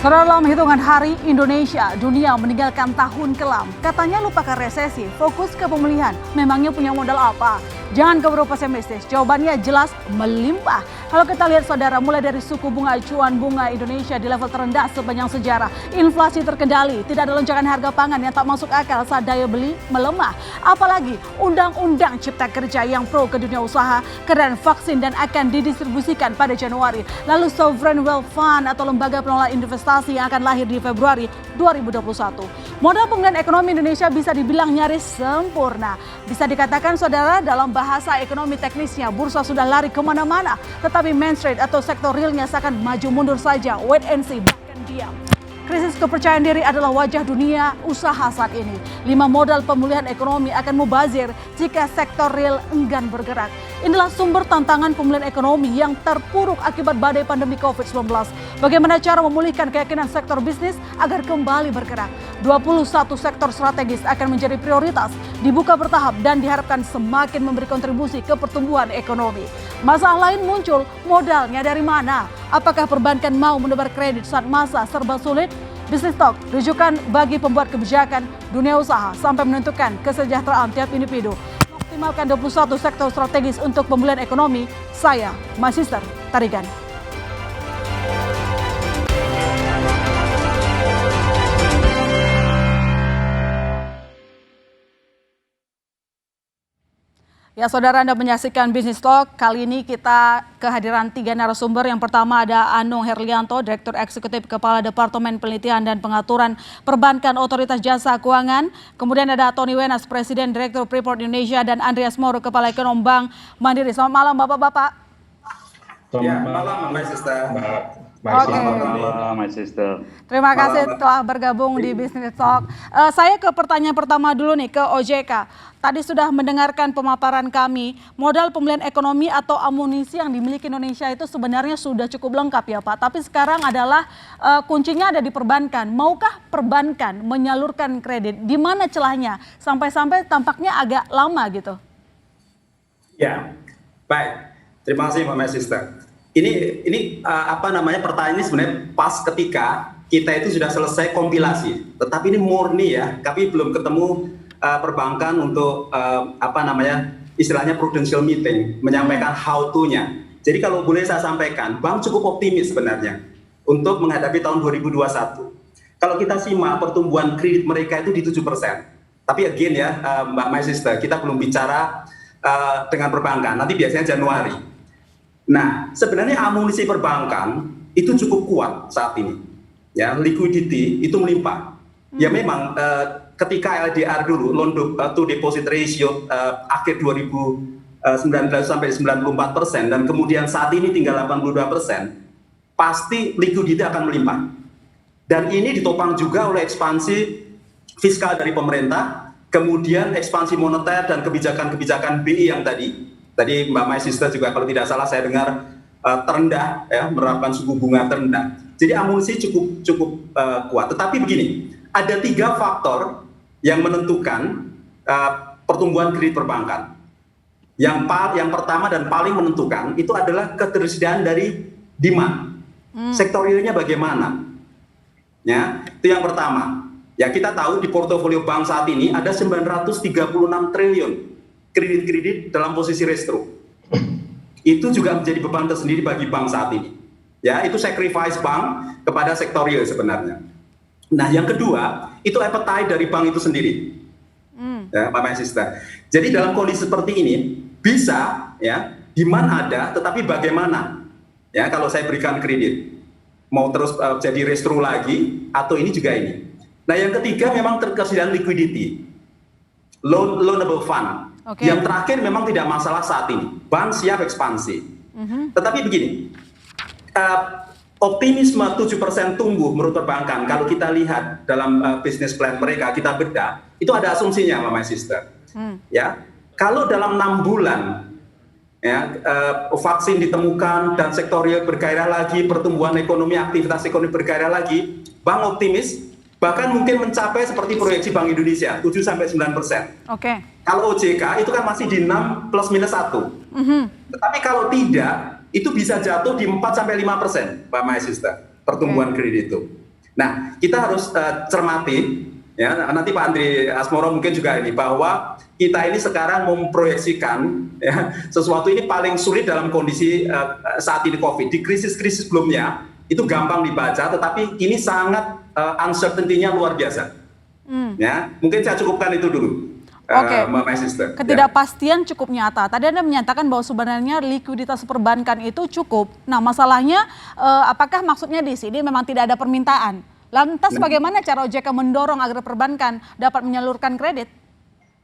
Saudara, dalam hitungan hari Indonesia, dunia meninggalkan tahun kelam. Katanya lupakan resesi, fokus ke pemulihan. Memangnya punya modal apa? Jangan keburu pesimistis, jawabannya jelas melimpah. Kalau kita lihat saudara, mulai dari suku bunga acuan bunga Indonesia di level terendah sepanjang sejarah. Inflasi terkendali, tidak ada lonjakan harga pangan yang tak masuk akal saat daya beli melemah. Apalagi undang-undang cipta kerja yang pro ke dunia usaha, keadaan vaksin dan akan didistribusikan pada Januari. Lalu Sovereign Wealth Fund atau lembaga pengelola investasi yang akan lahir di Februari 2021. Modal pemulihan ekonomi Indonesia bisa dibilang nyaris sempurna. Bisa dikatakan saudara, dalam bahasa ekonomi teknisnya bursa sudah lari kemana-mana. Tetapi main street atau sektor realnya seakan maju mundur saja, wait and see, bahkan diam. Krisis kepercayaan diri adalah wajah dunia usaha saat ini. 5 modal pemulihan ekonomi akan mubazir jika sektor real enggan bergerak. Inilah sumber tantangan pemulihan ekonomi yang terpuruk akibat badai pandemi COVID-19. Bagaimana cara memulihkan keyakinan sektor bisnis agar kembali bergerak? 21 sektor strategis akan menjadi prioritas, dibuka bertahap dan diharapkan semakin memberi kontribusi ke pertumbuhan ekonomi. Masalah lain muncul, modalnya dari mana? Apakah perbankan mau menebar kredit saat masa serba sulit? Business Talk, rujukan bagi pembuat kebijakan dunia usaha sampai menentukan kesejahteraan tiap individu. Optimalkan 21 sektor strategis untuk pemulihan ekonomi. Saya, My Sister Tarigan. Ya saudara, Anda menyaksikan Business Talk. Kali ini kita kehadiran 3 narasumber. Yang pertama ada Anung Herlianto, Direktur Eksekutif Kepala Departemen Penelitian dan Pengaturan Perbankan Otoritas Jasa Keuangan. Kemudian ada Tony Wenas, Presiden Direktur Freeport Indonesia, dan Andreas Moro, Kepala Ekonom Bank Mandiri. Selamat malam Bapak-Bapak. Selamat malam, My Sister. Selamat malam, My Sister. Terima kasih telah bergabung di Business Talk. Saya ke pertanyaan pertama dulu nih, ke OJK. Tadi sudah mendengarkan pemaparan kami, modal pemulihan ekonomi atau amunisi yang dimiliki Indonesia itu sebenarnya sudah cukup lengkap ya Pak. Tapi sekarang adalah kuncinya ada di perbankan. Maukah perbankan menyalurkan kredit? Di mana celahnya? Sampai-sampai tampaknya agak lama gitu. Ya, baik. Terima kasih, My Sister. Ini pertanyaan ini sebenarnya pas ketika kita itu sudah selesai kompilasi. Tetapi ini murni ya, kami belum ketemu perbankan untuk istilahnya prudential meeting, menyampaikan how to-nya. Jadi kalau boleh saya sampaikan, bank cukup optimis sebenarnya untuk menghadapi tahun 2021. Kalau kita simak pertumbuhan kredit mereka itu di 7%. Tapi again ya, My Sister, kita belum bicara dengan perbankan, nanti biasanya Januari. Nah, sebenarnya amunisi perbankan itu cukup kuat saat ini. Ya, liquidity itu melimpah. Ya memang ketika LDR dulu, loan to deposit ratio akhir 2019 sampai 94% dan kemudian saat ini tinggal 82%, pasti likuiditas akan melimpah. Dan ini ditopang juga oleh ekspansi fiskal dari pemerintah, kemudian ekspansi moneter dan kebijakan-kebijakan BI yang tadi Mbak My Sister juga kalau tidak salah saya dengar terendah, ya, menerapkan suku bunga terendah. Jadi amunisi cukup kuat. Tetapi begini, ada 3 faktor yang menentukan pertumbuhan kredit perbankan. Yang pertama dan paling menentukan itu adalah ketersediaan dari demand. Sektor realnya bagaimana? Ya, itu yang pertama. Ya, kita tahu di portofolio bank saat ini ada 936 triliun kredit dalam posisi restro. Itu juga menjadi beban tersendiri bagi bank saat ini. Ya, itu sacrifice bank kepada sektor real sebenarnya. Nah, yang kedua, itu appetite dari bank itu sendiri. Ya, Pak My Sister. Jadi dalam kondisi seperti ini, bisa ya, demand ada, tetapi bagaimana? Ya, kalau saya berikan kredit, mau terus jadi restro lagi, atau ini juga ini. Nah, yang ketiga memang ketersediaan liquidity. Loanable fund. Okay. Yang terakhir memang tidak masalah saat ini. Bank siap ekspansi. Tetapi begini, optimisme 7% tumbuh menurut perbankan, kalau kita lihat dalam business plan mereka, kita bedah, itu ada asumsinya, My Sister. Ya, kalau dalam 6 bulan ya, vaksin ditemukan dan sektor real bergairah lagi, pertumbuhan ekonomi, aktivitas ekonomi bergairah lagi, bank optimis, bahkan mungkin mencapai seperti proyeksi Bank Indonesia 7-9%. Oke. Kalau OJK itu kan masih di 6 plus minus 1. Tetapi kalau tidak, itu bisa jatuh di 4-5%, Pak My Sister, pertumbuhan kredit itu. Nah, kita harus cermati, ya nanti Pak Andri Asmoro mungkin juga ini, bahwa kita ini sekarang memproyeksikan ya, sesuatu ini paling sulit dalam kondisi saat ini COVID. Di krisis-krisis sebelumnya itu gampang dibaca, tetapi ini sangat uncertainty-nya luar biasa. Ya, mungkin saya cukupkan itu dulu. Oke, Mbak Sister. ketidakpastian cukup nyata. Tadi Anda menyatakan bahwa sebenarnya likuiditas perbankan itu cukup. Nah, masalahnya apakah maksudnya di sini memang tidak ada permintaan? Lantas bagaimana cara OJK mendorong agar perbankan dapat menyalurkan kredit?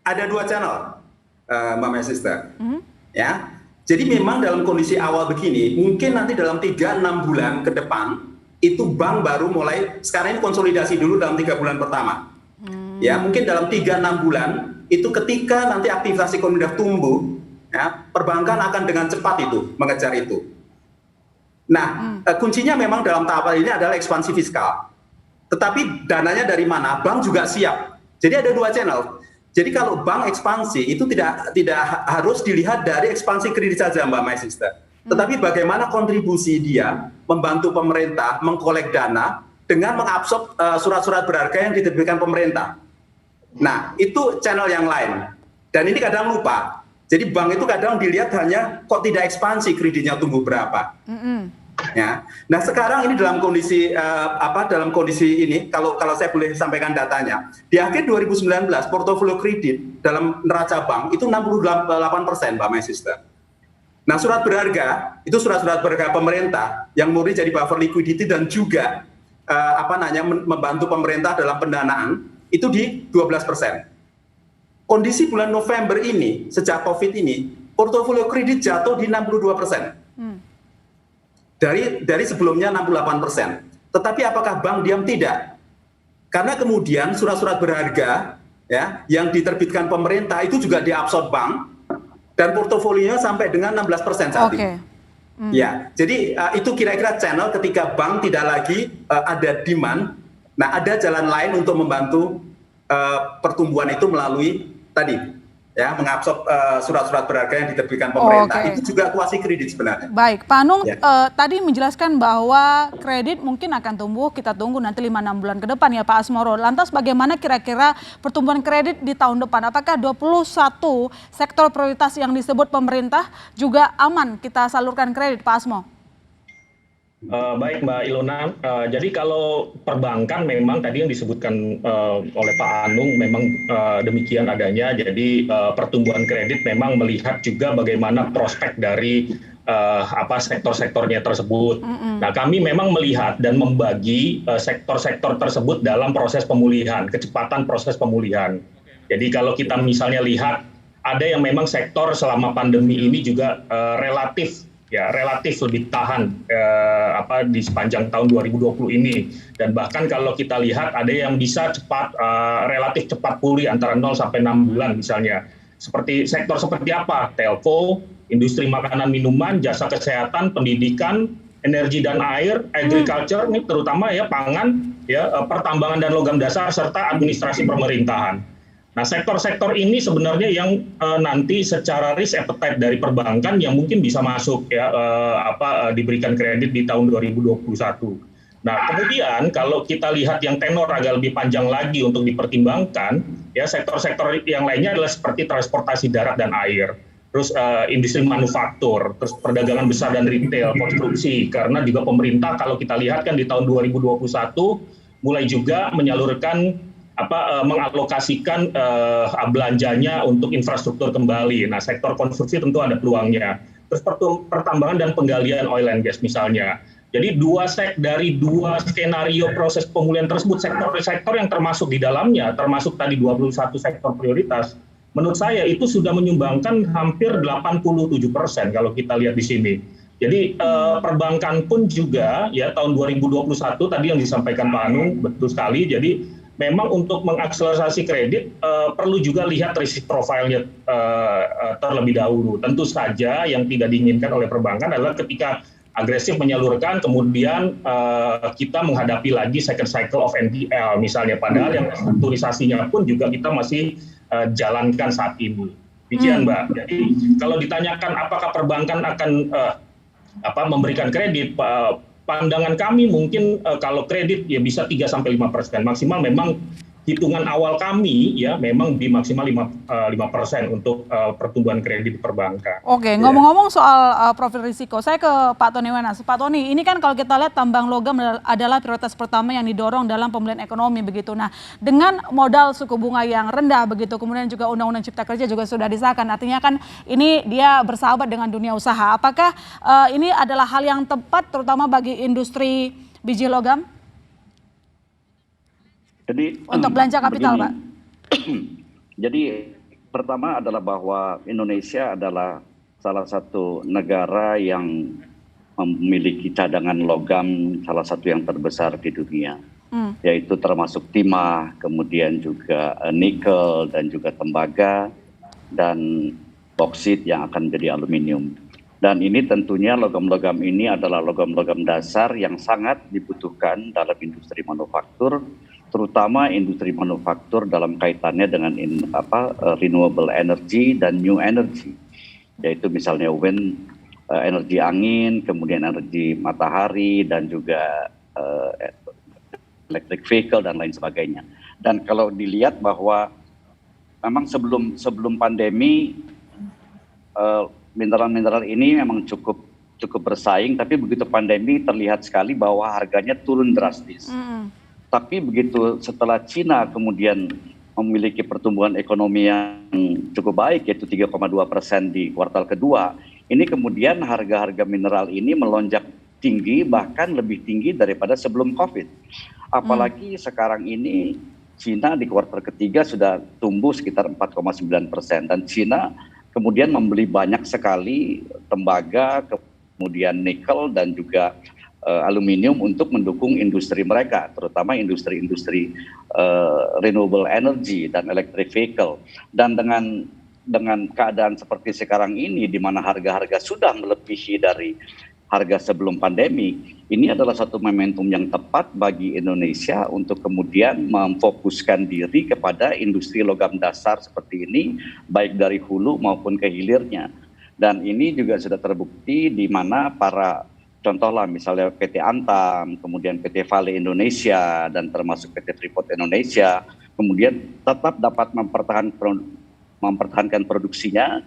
Ada 2 channel, Mbak Sister. Ya, jadi memang dalam kondisi awal begini, mungkin nanti dalam 3-6 bulan ke depan itu bank baru mulai, sekarang ini konsolidasi dulu dalam 3 bulan pertama. Ya, mungkin dalam 3-6 bulan itu ketika nanti aktivitas ekonomi sudah tumbuh, ya, perbankan akan dengan cepat itu mengejar itu. Nah, kuncinya memang dalam tahapan ini adalah ekspansi fiskal. Tetapi dananya dari mana? Bank juga siap. Jadi ada 2 channel. Jadi kalau bank ekspansi itu tidak harus dilihat dari ekspansi kredit saja, Mbak My Sister. Tetapi bagaimana kontribusi dia membantu pemerintah mengkolek dana dengan mengabsorb surat-surat berharga yang diterbitkan pemerintah. Nah, itu channel yang lain. Dan ini kadang lupa. Jadi bank itu kadang dilihat hanya kok tidak ekspansi kreditnya tumbuh berapa. Ya. Nah, sekarang ini dalam kondisi dalam kondisi ini kalau saya boleh sampaikan datanya, di akhir 2019 portofolio kredit dalam neraca bank itu 68%, Mbak My Sister. Nah, surat berharga itu surat-surat berharga pemerintah yang murni jadi buffer liquidity dan juga membantu pemerintah dalam pendanaan itu di 12%. Kondisi bulan November ini, sejak COVID ini, portofolio kredit jatuh di 62%. Dari sebelumnya 68%. Tetapi apakah bank diam? Tidak. Karena kemudian surat-surat berharga ya, yang diterbitkan pemerintah itu juga diabsorb bank, dan portofolionya sampai dengan 16% saat ini. Ya, jadi itu kira-kira channel ketika bank tidak lagi ada demand. Nah, ada jalan lain untuk membantu pertumbuhan itu melalui tadi, ya, mengabsorb surat-surat berharga yang diterbitkan pemerintah. Itu juga kuasi kredit sebenarnya. Baik, Pak Anung tadi menjelaskan bahwa kredit mungkin akan tumbuh, kita tunggu nanti 5-6 bulan ke depan ya Pak Asmoro. Lantas bagaimana kira-kira pertumbuhan kredit di tahun depan? Apakah 21 sektor prioritas yang disebut pemerintah juga aman kita salurkan kredit, Pak Asmo? Baik Mbak Ilona, jadi kalau perbankan memang tadi yang disebutkan oleh Pak Anung memang demikian adanya. Jadi pertumbuhan kredit memang melihat juga bagaimana prospek dari sektor-sektornya tersebut. Nah, kami memang melihat dan membagi sektor-sektor tersebut dalam proses pemulihan, kecepatan proses pemulihan. Jadi kalau kita misalnya lihat ada yang memang sektor selama pandemi ini juga relatif lebih tahan di sepanjang tahun 2020 ini, dan bahkan kalau kita lihat ada yang bisa relatif cepat pulih antara 0 sampai 6 bulan misalnya. Seperti sektor seperti apa? Telco, industri makanan minuman, jasa kesehatan, pendidikan, energi dan air, agriculture, ini terutama ya pangan, ya pertambangan dan logam dasar serta administrasi pemerintahan. Nah, sektor-sektor ini sebenarnya yang nanti secara risk appetite dari perbankan yang mungkin bisa masuk ya diberikan kredit di tahun 2021. Nah, kemudian kalau kita lihat yang tenor agak lebih panjang lagi untuk dipertimbangkan, ya sektor-sektor yang lainnya adalah seperti transportasi darat dan air, terus industri manufaktur, terus perdagangan besar dan retail, konstruksi, karena juga pemerintah kalau kita lihat kan di tahun 2021 mulai juga menyalurkan mengalokasikan belanjanya untuk infrastruktur kembali. Nah, sektor konstruksi tentu ada peluangnya. Terus pertambangan dan penggalian oil and gas misalnya. Jadi dari dua skenario proses pemulihan tersebut, sektor-sektor yang termasuk di dalamnya, termasuk tadi 21 sektor prioritas, menurut saya itu sudah menyumbangkan hampir 87% kalau kita lihat di sini. Jadi perbankan pun juga ya tahun 2021 tadi yang disampaikan Pak Anung betul sekali. Jadi memang untuk mengakselerasi kredit perlu juga lihat risk profile-nya terlebih dahulu. Tentu saja yang tidak diinginkan oleh perbankan adalah ketika agresif menyalurkan, kemudian kita menghadapi lagi second cycle of NPL misalnya. Padahal yang restrukturisasinya pun juga kita masih jalankan saat ini. Demikian Mbak. Jadi kalau ditanyakan apakah perbankan akan memberikan kredit, pandangan kami mungkin kalau kredit ya bisa 3-5%. Maksimal memang hitungan awal kami ya memang di maksimal 5% untuk pertumbuhan kredit perbankan. Oke, ngomong-ngomong soal profil risiko, saya ke Pak Tony Wenas. Pak Tony, ini kan kalau kita lihat tambang logam adalah prioritas pertama yang didorong dalam pemulihan ekonomi begitu. Nah, dengan modal suku bunga yang rendah begitu, kemudian juga Undang-Undang Cipta Kerja juga sudah disahkan. Artinya kan ini dia bersahabat dengan dunia usaha. Apakah ini adalah hal yang tepat terutama bagi industri biji logam? Jadi Untuk belanja kapital, begini. Pak. Jadi pertama adalah bahwa Indonesia adalah salah satu negara yang memiliki cadangan logam salah satu yang terbesar di dunia, yaitu termasuk timah, kemudian juga nikel dan juga tembaga dan boksit yang akan menjadi aluminium. Dan ini tentunya logam-logam ini adalah logam-logam dasar yang sangat dibutuhkan dalam industri manufaktur, terutama industri manufaktur dalam kaitannya dengan renewable energy dan new energy, yaitu misalnya wind, energi angin, kemudian energi matahari dan juga electric vehicle dan lain sebagainya. Dan kalau dilihat bahwa memang sebelum pandemi mineral-mineral ini memang cukup bersaing, tapi begitu pandemi terlihat sekali bahwa harganya turun drastis. Tapi begitu setelah Cina kemudian memiliki pertumbuhan ekonomi yang cukup baik, yaitu 3,2% di kuartal kedua, ini kemudian harga-harga mineral ini melonjak tinggi, bahkan lebih tinggi daripada sebelum COVID. Apalagi sekarang ini Cina di kuartal ketiga sudah tumbuh sekitar 4,9%, dan Cina kemudian membeli banyak sekali tembaga, kemudian nikel dan juga aluminium untuk mendukung industri mereka, terutama industri-industri renewable energy dan electric vehicle. Dan dengan keadaan seperti sekarang ini, di mana harga-harga sudah melebihi dari harga sebelum pandemi, ini adalah satu momentum yang tepat bagi Indonesia untuk kemudian memfokuskan diri kepada industri logam dasar seperti ini, baik dari hulu maupun ke hilirnya. Dan ini juga sudah terbukti di mana contohlah misalnya PT Antam, kemudian PT Vale Indonesia, dan termasuk PT Freeport Indonesia, kemudian tetap dapat mempertahankan produksinya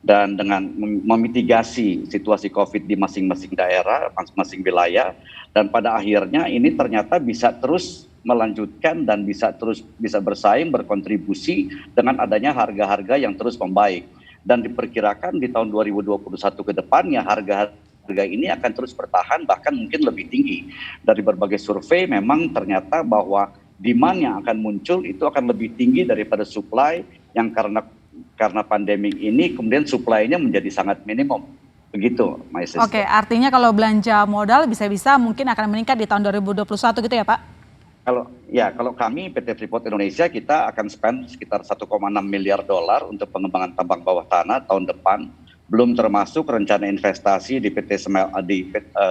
dan dengan memitigasi situasi COVID di masing-masing daerah, masing-masing wilayah, dan pada akhirnya ini ternyata bisa terus melanjutkan dan bisa bersaing, berkontribusi dengan adanya harga-harga yang terus membaik. Dan diperkirakan di tahun 2021 ke depannya harga ini akan terus bertahan, bahkan mungkin lebih tinggi. Dari berbagai survei memang ternyata bahwa demand yang akan muncul itu akan lebih tinggi daripada supply, yang karena pandemi ini kemudian supply-nya menjadi sangat minimum. Begitu, My Sister. Oke, artinya kalau belanja modal bisa-bisa mungkin akan meningkat di tahun 2021 gitu ya, Pak? Kalau kami PT Freeport Indonesia, kita akan spend sekitar 1,6 miliar dolar untuk pengembangan tambang bawah tanah tahun depan. Belum termasuk rencana investasi di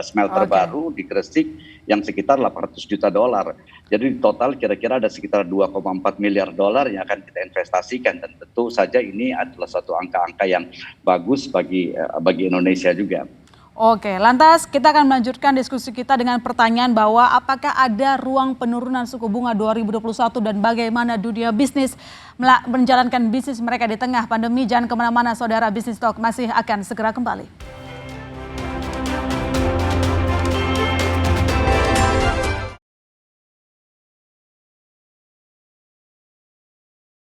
smelter baru di Gresik yang sekitar 800 juta dolar. Jadi total kira-kira ada sekitar 2,4 miliar dolar yang akan kita investasikan, dan tentu saja ini adalah suatu angka-angka yang bagus bagi Indonesia juga. Oke, lantas kita akan melanjutkan diskusi kita dengan pertanyaan bahwa apakah ada ruang penurunan suku bunga 2021 dan bagaimana dunia bisnis menjalankan bisnis mereka di tengah pandemi. Jangan kemana-mana, saudara, Bisnis Talk masih akan segera kembali.